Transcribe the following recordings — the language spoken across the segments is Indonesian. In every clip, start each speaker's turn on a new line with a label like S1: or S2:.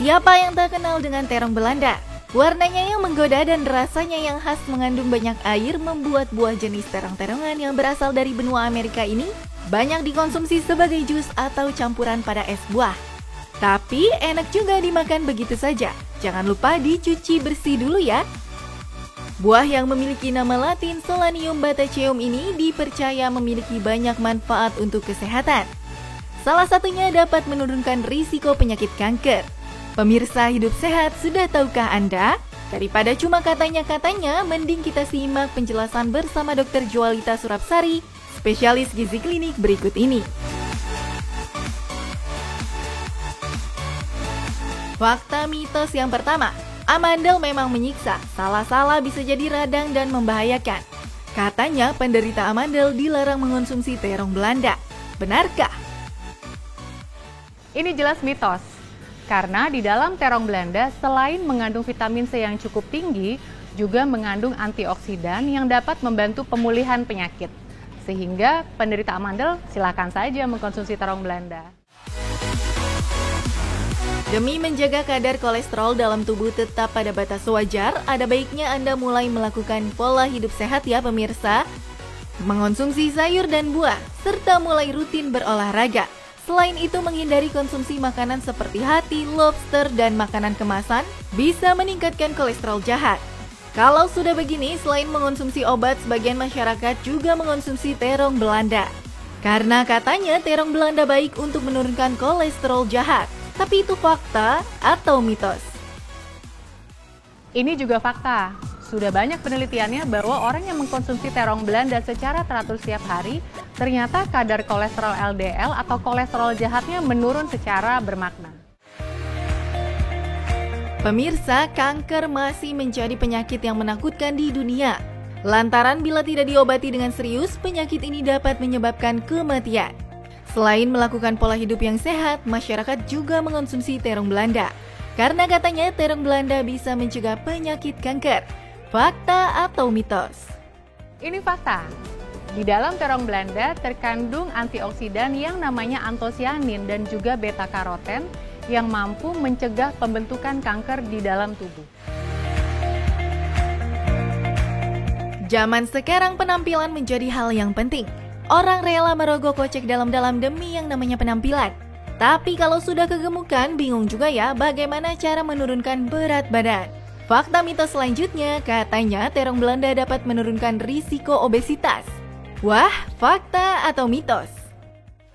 S1: Siapa yang tak kenal dengan terong Belanda? Warnanya yang menggoda dan rasanya yang khas mengandung banyak air membuat buah jenis terong-terongan yang berasal dari benua Amerika ini banyak dikonsumsi sebagai jus atau campuran pada es buah. Tapi enak juga dimakan begitu saja. Jangan lupa dicuci bersih dulu ya. Buah yang memiliki nama latin Solanium bataceum ini dipercaya memiliki banyak manfaat untuk kesehatan. Salah satunya dapat menurunkan risiko penyakit kanker. Pemirsa hidup sehat, sudah tahukah Anda? Daripada cuma katanya-katanya, mending kita simak penjelasan bersama Dr. Joalita Surapsari, spesialis gizi klinik berikut ini. Fakta mitos yang pertama, amandel memang menyiksa, salah-salah bisa jadi radang dan membahayakan. Katanya penderita amandel dilarang mengonsumsi terong Belanda. Benarkah?
S2: Ini jelas mitos. Karena di dalam terong Belanda selain mengandung vitamin C yang cukup tinggi, juga mengandung antioksidan yang dapat membantu pemulihan penyakit. Sehingga penderita amandel silakan saja mengkonsumsi terong Belanda.
S1: Demi menjaga kadar kolesterol dalam tubuh tetap pada batas wajar, ada baiknya Anda mulai melakukan pola hidup sehat ya pemirsa. Mengonsumsi sayur dan buah, serta mulai rutin berolahraga. Selain itu, menghindari konsumsi makanan seperti hati, lobster, dan makanan kemasan bisa meningkatkan kolesterol jahat. Kalau sudah begini, selain mengonsumsi obat, sebagian masyarakat juga mengonsumsi terong Belanda. Karena katanya terong Belanda baik untuk menurunkan kolesterol jahat. Tapi itu fakta atau mitos?
S2: Ini juga fakta. Sudah banyak penelitiannya bahwa orang yang mengkonsumsi terong Belanda secara teratur setiap hari, ternyata kadar kolesterol LDL atau kolesterol jahatnya menurun secara bermakna.
S1: Pemirsa, kanker masih menjadi penyakit yang menakutkan di dunia. Lantaran bila tidak diobati dengan serius, penyakit ini dapat menyebabkan kematian. Selain melakukan pola hidup yang sehat, masyarakat juga mengonsumsi terong Belanda. Karena katanya terong Belanda bisa mencegah penyakit kanker. Fakta atau mitos?
S2: Ini fakta. Di dalam terong Belanda terkandung antioksidan yang namanya antosianin dan juga beta-karoten yang mampu mencegah pembentukan kanker di dalam tubuh.
S1: Zaman sekarang penampilan menjadi hal yang penting. Orang rela merogoh kocek dalam-dalam demi yang namanya penampilan. Tapi kalau sudah kegemukan, bingung juga ya bagaimana cara menurunkan berat badan. Fakta mitos selanjutnya, katanya terong Belanda dapat menurunkan risiko obesitas. Wah, fakta atau mitos?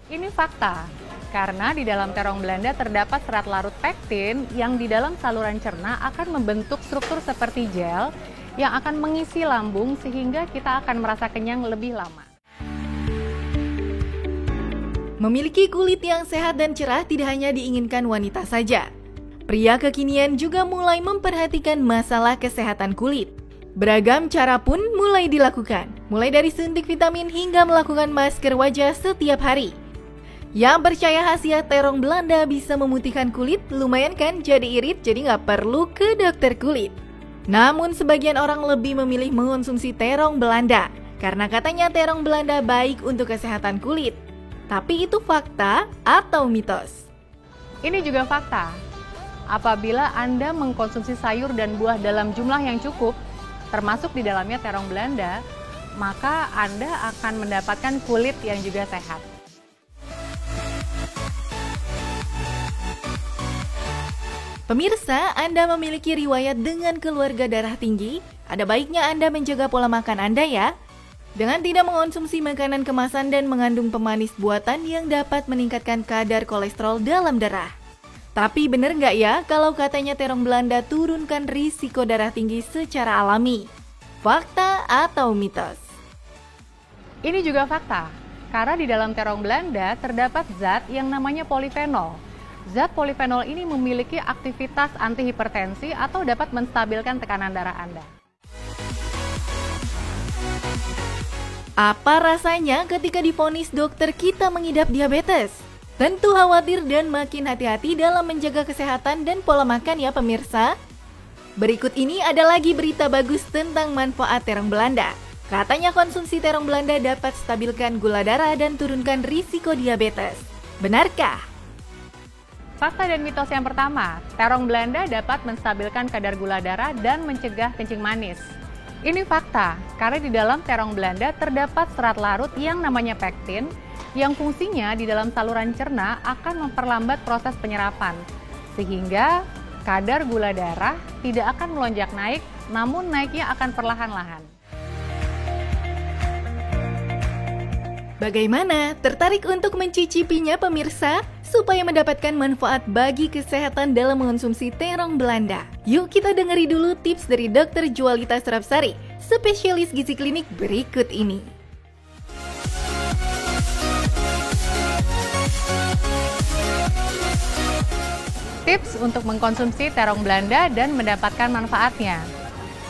S2: Ini fakta, karena di dalam terong Belanda terdapat serat larut pektin yang di dalam saluran cerna akan membentuk struktur seperti gel yang akan mengisi lambung sehingga kita akan merasa kenyang lebih lama.
S1: Memiliki kulit yang sehat dan cerah tidak hanya diinginkan wanita saja. Pria kekinian juga mulai memperhatikan masalah kesehatan kulit. Beragam cara pun mulai dilakukan, mulai dari suntik vitamin hingga melakukan masker wajah setiap hari. Yang percaya khasiat terong Belanda bisa memutihkan kulit, lumayan kan jadi irit, jadi nggak perlu ke dokter kulit. Namun sebagian orang lebih memilih mengonsumsi terong Belanda, karena katanya terong Belanda baik untuk kesehatan kulit. Tapi itu fakta atau mitos?
S2: Ini juga fakta. Apabila Anda mengkonsumsi sayur dan buah dalam jumlah yang cukup, termasuk di dalamnya terong Belanda, maka Anda akan mendapatkan kulit yang juga sehat.
S1: Pemirsa, Anda memiliki riwayat dengan keluarga darah tinggi, ada baiknya Anda menjaga pola makan Anda ya. Dengan tidak mengonsumsi makanan kemasan dan mengandung pemanis buatan yang dapat meningkatkan kadar kolesterol dalam darah. Tapi benar nggak ya kalau katanya terong Belanda turunkan risiko darah tinggi secara alami? Fakta atau mitos?
S2: Ini juga fakta, karena di dalam terong Belanda terdapat zat yang namanya polifenol. Zat polifenol ini memiliki aktivitas antihipertensi atau dapat menstabilkan tekanan darah Anda.
S1: Apa rasanya ketika divonis dokter kita mengidap diabetes? Tentu khawatir dan makin hati-hati dalam menjaga kesehatan dan pola makan ya pemirsa. Berikut ini ada lagi berita bagus tentang manfaat terong Belanda. Katanya konsumsi terong Belanda dapat stabilkan gula darah dan turunkan risiko diabetes. Benarkah?
S2: Fakta dan mitos yang pertama, terong Belanda dapat menstabilkan kadar gula darah dan mencegah kencing manis. Ini fakta, karena di dalam terong Belanda terdapat serat larut yang namanya pektin, yang fungsinya di dalam saluran cerna akan memperlambat proses penyerapan, sehingga kadar gula darah tidak akan melonjak naik, namun naiknya akan perlahan-lahan.
S1: Bagaimana? Tertarik untuk mencicipinya pemirsa? Supaya mendapatkan manfaat bagi kesehatan dalam mengonsumsi terong Belanda. Yuk kita dengari dulu tips dari Dr. Jualita Surapsari, spesialis gizi klinik berikut ini.
S2: Tips untuk mengkonsumsi terong Belanda dan mendapatkan manfaatnya.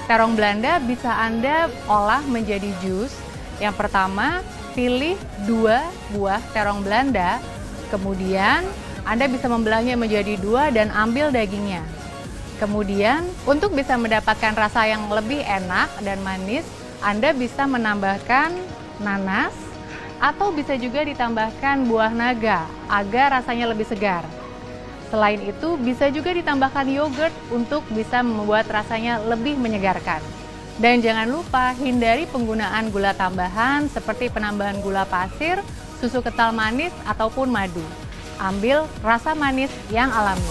S2: Terong Belanda bisa Anda olah menjadi jus. Yang pertama, pilih 2 buah terong Belanda. Kemudian, Anda bisa membelahnya menjadi 2 dan ambil dagingnya. Kemudian, untuk bisa mendapatkan rasa yang lebih enak dan manis, Anda bisa menambahkan nanas atau bisa juga ditambahkan buah naga agar rasanya lebih segar. Selain itu, bisa juga ditambahkan yogurt untuk bisa membuat rasanya lebih menyegarkan. Dan jangan lupa hindari penggunaan gula tambahan seperti penambahan gula pasir, susu kental manis, ataupun madu. Ambil rasa manis yang alami.